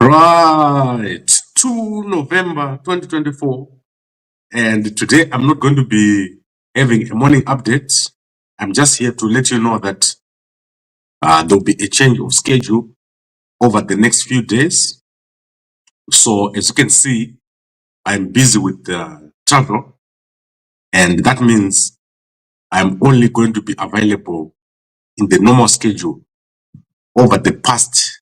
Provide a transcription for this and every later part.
Right, 2 November 2024. And today I'm not going to be having a morning update. I'm just here to let you know that there'll be a change of schedule over the next few days. So as you can see, I'm busy with travel, and that means I'm only going to be available in the normal schedule over the past,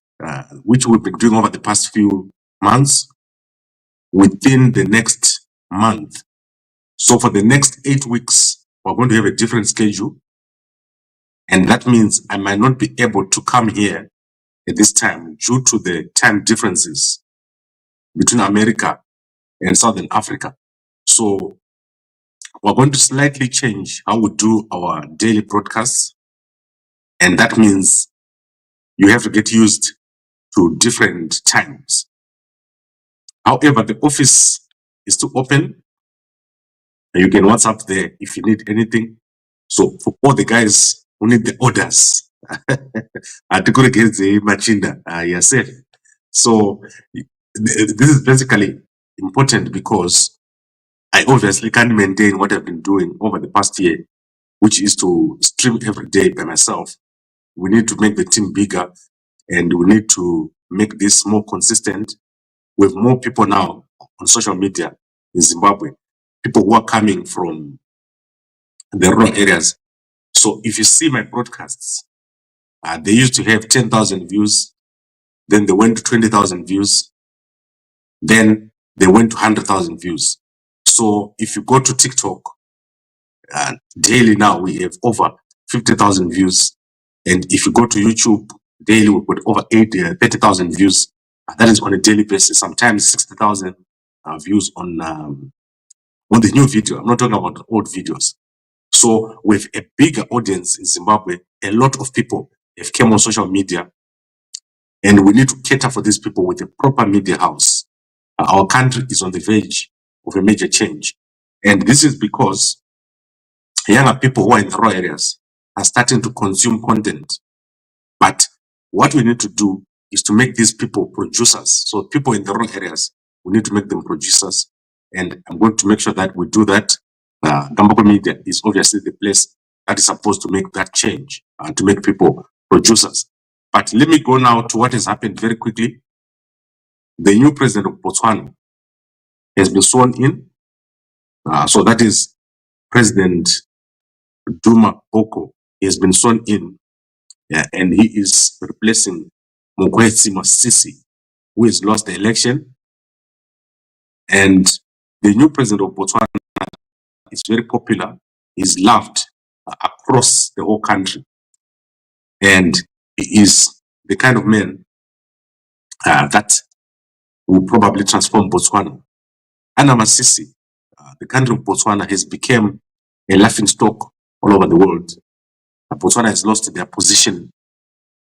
which we've been doing over the past few months within the next month. So for the next 8 weeks, we're going to have a different schedule. And that means I might not be able to come here at this time due to the time differences between America and Southern Africa. So we're going to slightly change how we do our daily broadcasts. And that means you have to get used to different times. However, the office is still open. You can WhatsApp there if you need anything. So for all the guys who need the orders, machinda, you're safe. So this is basically important because I obviously can't maintain what I've been doing over the past year, which is to stream every day by myself. We need to make the team bigger, and we need to make this more consistent with more people now on social media in Zimbabwe, people who are coming from the rural areas. So if you see my broadcasts, they used to have 10,000 views, then they went to 20,000 views, then they went to 100,000 views. So if you go to TikTok, daily now we have over 50,000 views. And if you go to YouTube, daily we've got over 30,000 views. That is on a daily basis, sometimes 60,000 views on the new video. I'm not talking about the old videos. So with a bigger audience in Zimbabwe, a lot of people have come on social media, and we need to cater for these people with a proper media house. Our country is on the verge of a major change. And this is because younger people who are in the rural areas are starting to consume content. But what we need to do is to make these people producers. So people in the rural areas, we need to make them producers. And I'm going to make sure that we do that. Gambakwe Media is obviously the place that is supposed to make that change, to make people producers. But let me go now to what has happened very quickly. The new president of Botswana has been sworn in. So that is President Duma Boko. He has been sworn in, and he is replacing Mokgweetsi Masisi, who has lost the election. And the new president of Botswana is very popular. He's loved across the whole country. And he is the kind of man that will probably transform Botswana. Anna Masisi, the country of Botswana has become a laughing stock all over the world. Botswana has lost their position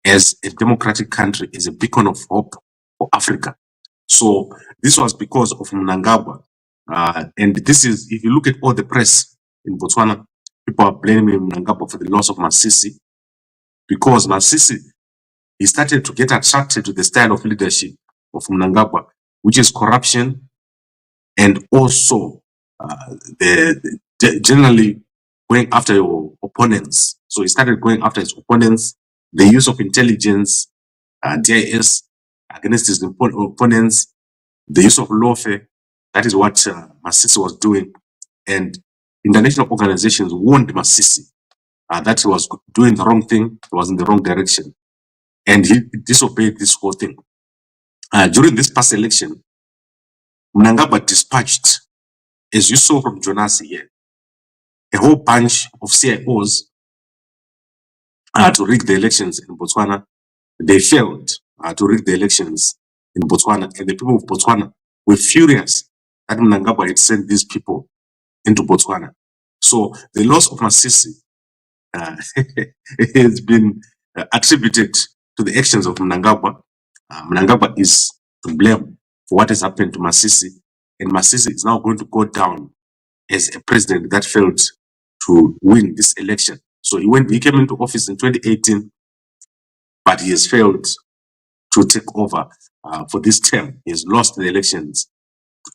as a democratic country, as a beacon of hope for Africa. So this was because of Mnangagwa. And this is, if you look at all the press in Botswana, people are blaming Mnangagwa for the loss of Masisi, because Masisi, he started to get attracted to the style of leadership of Mnangagwa, which is corruption, and also generally going after your opponents. So he started going after his opponents, the use of intelligence, DIS, against his opponents, the use of lawfare. That is what Masisi was doing. And international organizations warned Masisi that he was doing the wrong thing, he was in the wrong direction. And he disobeyed this whole thing. During this past election, Mnangagwa dispatched, as you saw from Jonas here, a whole bunch of CIOs to rig the elections in Botswana. They failed to rig the elections in Botswana, and the people of Botswana were furious that Mnangagwa had sent these people into Botswana. So the loss of Masisi has been attributed to the actions of Mnangagwa. Mnangagwa is to blame for what has happened to Masisi, and Masisi is now going to go down as a president that failed to win this election. So he came into office in 2018, but he has failed to take over for this term. He has lost the elections.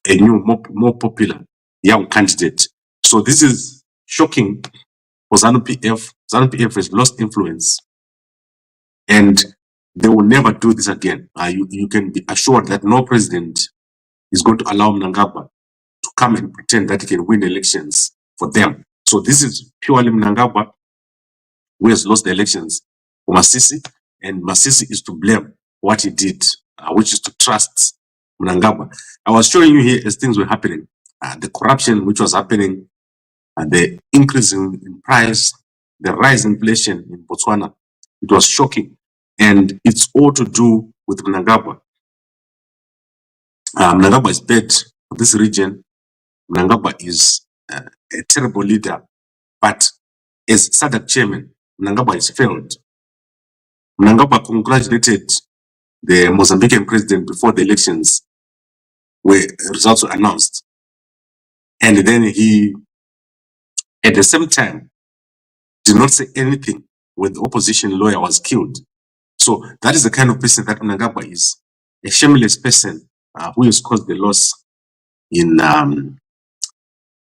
A new, more popular young candidate. So this is shocking for ZANU-PF. ZANU-PF has lost influence, and they will never do this again. You can be assured that no president is going to allow Mnangagwa to come and pretend that he can win elections for them. So this is purely Mnangagwa who has lost the elections for Masisi, and Masisi is to blame what he did, which is to trust Mnangagwa. I was showing you here as things were happening, the corruption which was happening, the increase in price, the rise in inflation in Botswana. It was shocking, and it's all to do with Mnangagwa. Mnangagwa is bad for this region. Mnangagwa is a terrible leader, but as SADC chairman, Mnangagwa has failed. Mnangagwa congratulated the Mozambican president before the elections where results were announced. And then he, at the same time, did not say anything when the opposition lawyer was killed. So that is the kind of person that Mnangagwa is, a shameless person who has caused the loss in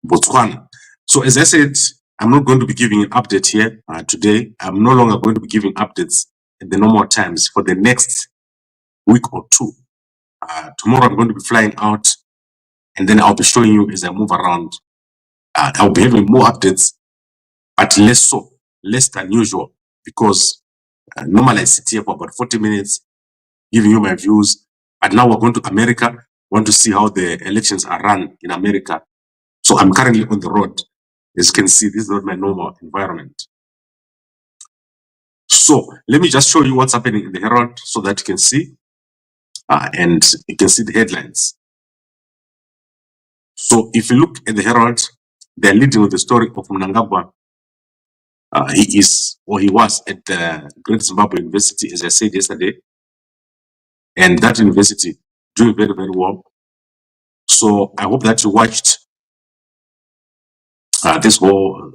Botswana. So as I said, I'm not going to be giving an update here today. I'm no longer going to be giving updates at the normal times for the next week or two. Tomorrow I'm going to be flying out, and then I'll be showing you as I move around. I'll be having more updates, but less than usual, because normally I sit here for about 40 minutes giving you my views. But now we're going to America. Want to see how the elections are run in America. So I'm currently on the road. As you can see, this is not my normal environment. So let me just show you what's happening in the Herald so that you can see, and you can see the headlines. So if you look at the Herald, they're leading with the story of Mnangagwa. He was at the Great Zimbabwe University, as I said yesterday, and that university doing very, very well. So I hope that you watched this whole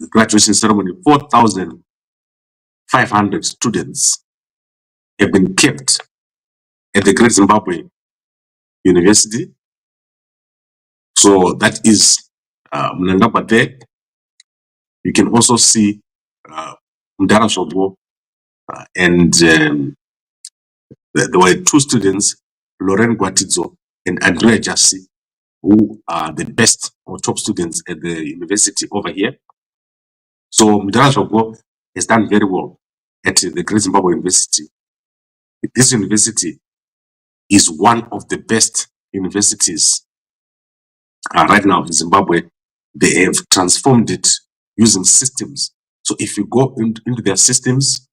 graduation ceremony. 4,500 students have been kept at the Great Zimbabwe University. So that is Mnangagwa there. You can also see Mdara Shobo, and there were two students, Lauren Gwatidzo and Andrea Jassi, who are the best or top students at the university over here. So Mdara Shobo has done very well at the Great Zimbabwe University. This university is one of the best universities right now in Zimbabwe. They have transformed it using systems. So if you go into their systems,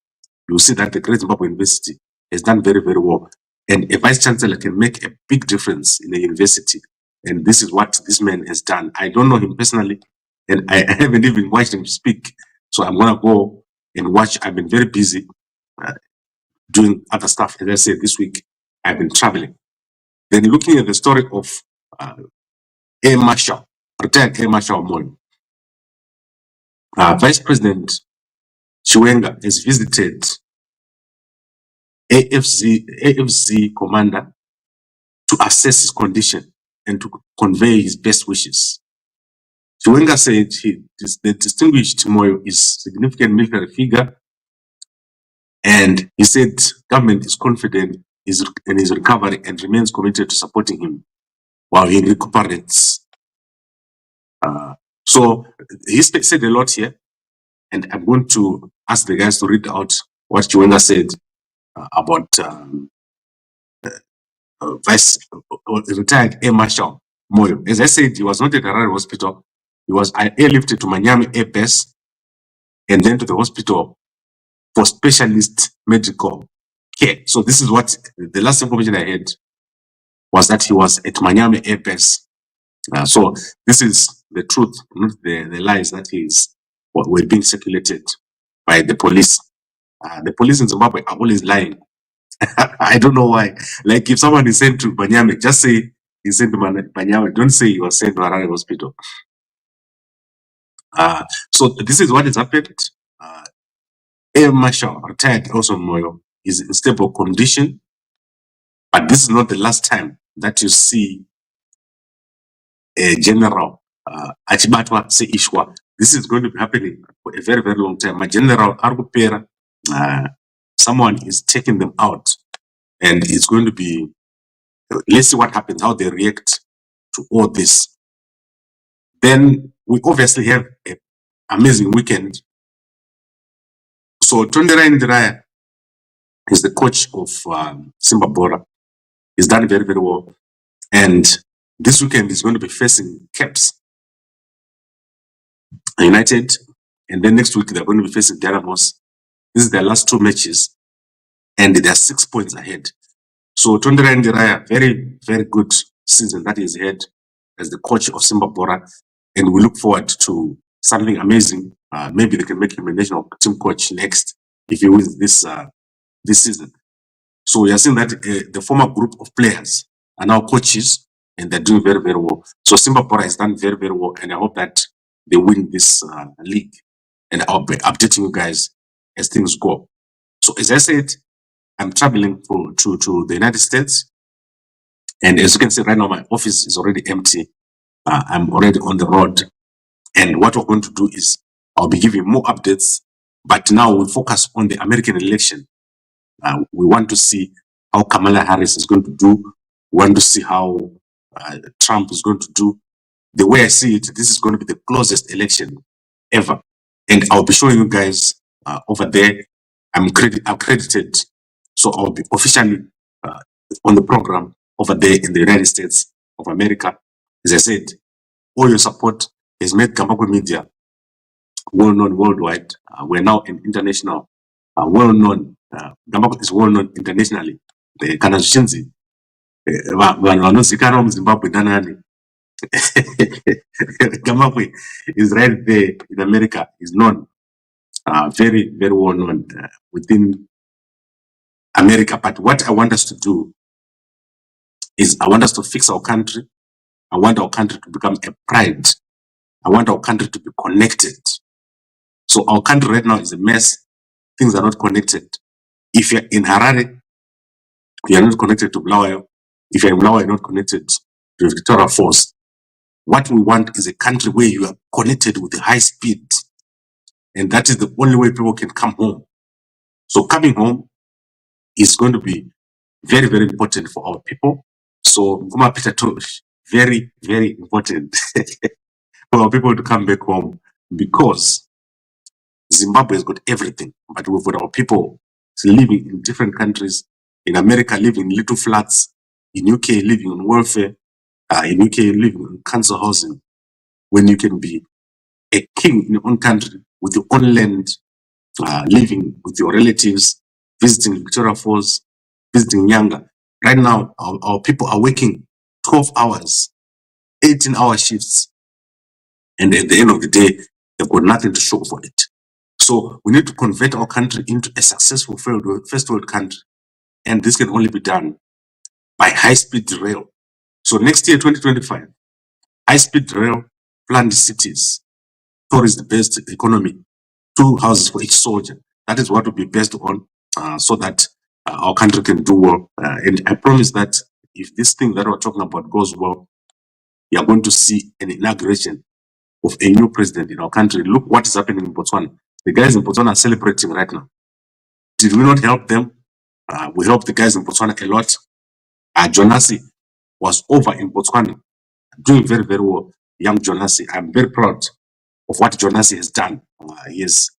you'll see that the Great Zimbabwe University has done very, very well. And a vice chancellor can make a big difference in a university. And this is what this man has done. I don't know him personally, and I haven't even watched him speak. So I'm going to go and watch. I've been very busy doing other stuff. As I said, this week, I've been traveling. Then looking at the story of Air Marshal, retired Air Marshal Moyo. Vice President Chiwenga has visited AFZ commander to assess his condition and to convey his best wishes. Chiwenga said the distinguished Moyo is a significant military figure, and he said government is confident in his recovery and remains committed to supporting him while he recuperates. So he said a lot here, and I'm going to ask the guys to read out what Chiwenga said about retired Air Marshal Moyo. As I said, he was not at Harare Hospital. He was airlifted to Manyami Air Base and then to the hospital for specialist medical care. So this is what the last information I had was, that he was at Manyami Air Base. So this is the truth, not the lies that were being circulated by the police. The police in Zimbabwe are always lying. I don't know why. Like, if someone is sent to Banyame, just say he's sent to Banyame. Don't say he was sent to Harare Hospital. So this is what has happened. Air Marshal retired also Moyo is in stable condition But this is not the last time that you see a general achibatwa se ishwa. This is going to be happening for a very, very long time. My general Argupera, someone is taking them out, and it's going to be, let's see what happens, how they react to all this. Then we obviously have an amazing weekend. So Tonderai Ndiraya is the coach of Zimbabwe. He's done very, very well. And this weekend is going to be facing Caps United. And then next week they're going to be facing Dynamos. This is their last 2 matches. And they're 6 points ahead. So Tonderai Ndiraya, very, very good season that he's had as the coach of Zimbabwe. And we look forward to something amazing. Maybe they can make him a national team coach next if he wins this season. So we are seeing that the former group of players are now coaches, and they're doing very, very well. So Zimbabwe has done very, very well, and I hope that they win this league. And I'll be updating you guys as things go. So as I said, I'm traveling to the United States, and as you can see right now, my office is already empty. I'm already on the road, and what we're going to do is I'll be giving more updates, but now we focus on the American election. We want to see how Kamala Harris is going to do. We want to see how Trump is going to do. The way I see it, this is going to be the closest election ever. And I'll be showing you guys over there. I'm accredited, so I'll be officially on the program over there in the United States of America. As I said, all your support has made Gambakwe Media well-known worldwide. We're now an international, well-known, Gambakwe is well-known internationally. The Kanazushinzi, vanhu Zimbabwe danani. Gambakwe is right there in America, is known, very, very well-known within America. But what I want us to do is I want us to fix our country. I want our country to become a pride. I want our country to be connected. So our country right now is a mess. Things are not connected. If you're in Harare, you are not connected to Bulawayo. If you're in Bulawayo, you're not connected to Victoria Falls. What we want is a country where you are connected with the high speed. And that is the only way people can come home. So coming home is going to be very, very important for our people. So Nguma Peter Tosh, very, very important for our people to come back home, because Zimbabwe has got everything, but we've got our people living in different countries. In America, living in little flats. In UK, living on welfare. In UK, living in council housing. When you can be a king in your own country with your own land, living with your relatives, visiting Victoria Falls, visiting Nyanga. Right now, our people are working 12 hours, 18-hour shifts, and at the end of the day, they've got nothing to show for it. So we need to convert our country into a successful first world country, and this can only be done by high-speed rail. So next year, 2025, high-speed rail, planned cities, tourist-based economy, 2 houses for each soldier. That is what will be based on, so that our country can do well. And I promise that if this thing that we're talking about goes well, you are going to see an inauguration of a new president in our country. Look what is happening in Botswana. The guys in Botswana are celebrating right now. Did we not help them? We helped the guys in Botswana a lot. Jonasi was over in Botswana, doing very, very well. Young Jonasi, I'm very proud of what Jonasi has done. He has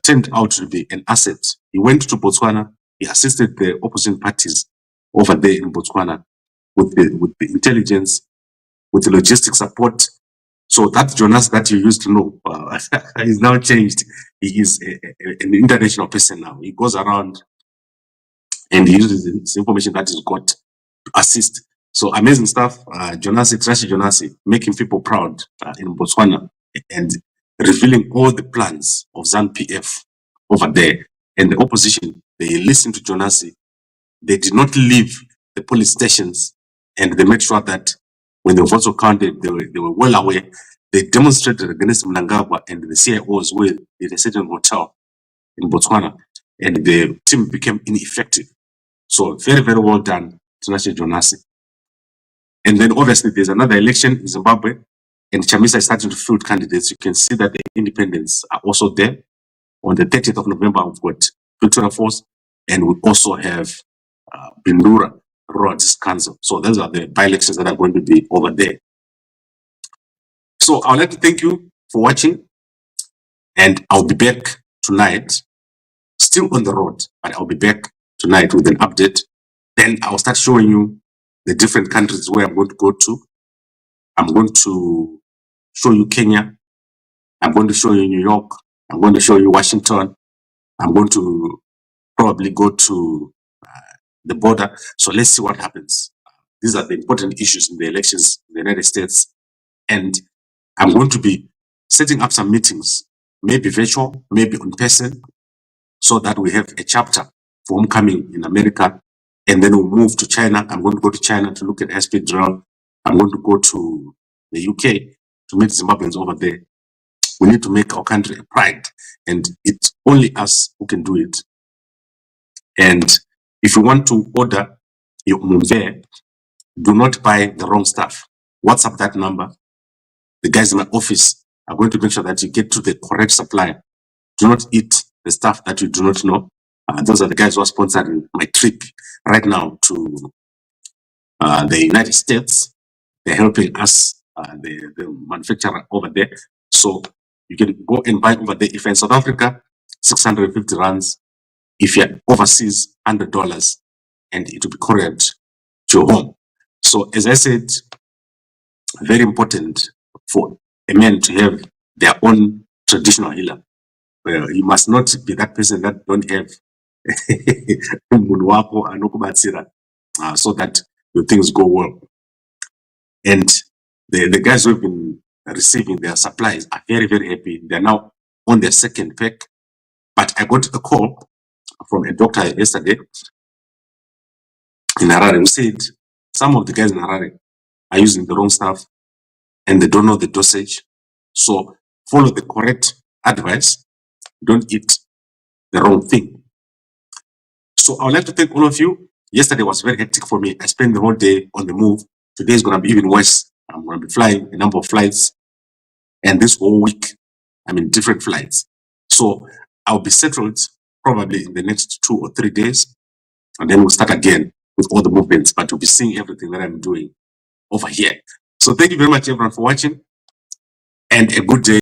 turned out to be an asset. He went to Botswana. He assisted the opposition parties over there in Botswana with the intelligence, with the logistic support. So that Jonas that you used to know is now changed. He is an international person now. He goes around and he uses this information that he's got to assist. So amazing stuff. Jonasi, Trashy Jonasi, making people proud in Botswana and revealing all the plans of ZANU-PF over there. And the opposition, they listened to Jonasi. They did not leave the police stations, and they made sure that when the votes were counted, they were well aware. They demonstrated against Mnangagwa, and the CIOs were in a certain hotel in Botswana, and the team became ineffective. So very, very well done, Tinashe Jonasi. And then obviously there's another election in Zimbabwe, and Chamisa is starting to field candidates. You can see that the independents are also there. On the 30th of November, we've got Victoria Force, and we also have Bindura Roads Council. So those are the by-elections that are going to be over there. So I would like to thank you for watching, and I'll be back tonight, still on the road, but I'll be back tonight with an update. Then I'll start showing you the different countries where I'm going to go to. I'm going to show you Kenya. I'm going to show you New York. I'm going to show you Washington. I'm going to probably go to the border. So let's see what happens. These are the important issues in the elections in the United States. And I'm going to be setting up some meetings, maybe virtual, maybe in person, so that we have a chapter for homecoming in America. And then we'll move to China. I'm going to go to China to look at high-speed drill. I'm going to go to the UK to meet Zimbabweans over there. We need to make our country a pride, and it's only us who can do it. And if you want to order your mumve, do not buy the wrong stuff. WhatsApp that number. The guys in my office are going to make sure that you get to the correct supplier. Do not eat the stuff that you do not know. Those are the guys who are sponsoring my trip right now to the United States. They're helping us, the manufacturer over there. So you can go and buy over there. If you're in South Africa, 650 rands. If you're overseas, $100, and it will be couriered to your home. So as I said, very important for a man to have their own traditional healer. You must not be that person that don't have so that your things go well. And the guys who have been receiving their supplies are very, very happy. They're now on their second pack. But I got a call from a doctor yesterday in Harare who said some of the guys in Harare are using the wrong stuff and they don't know the dosage. So follow the correct advice. Don't eat the wrong thing. So I would like to thank all of you. Yesterday was very hectic for me. I spent the whole day on the move. Today is going to be even worse. I'm going to be flying a number of flights. And this whole week, I'm in different flights. So I'll be settled probably in the next 2 or 3 days. And then we'll start again with all the movements. But you'll be seeing everything that I'm doing over here. So thank you very much, everyone, for watching. And a good day.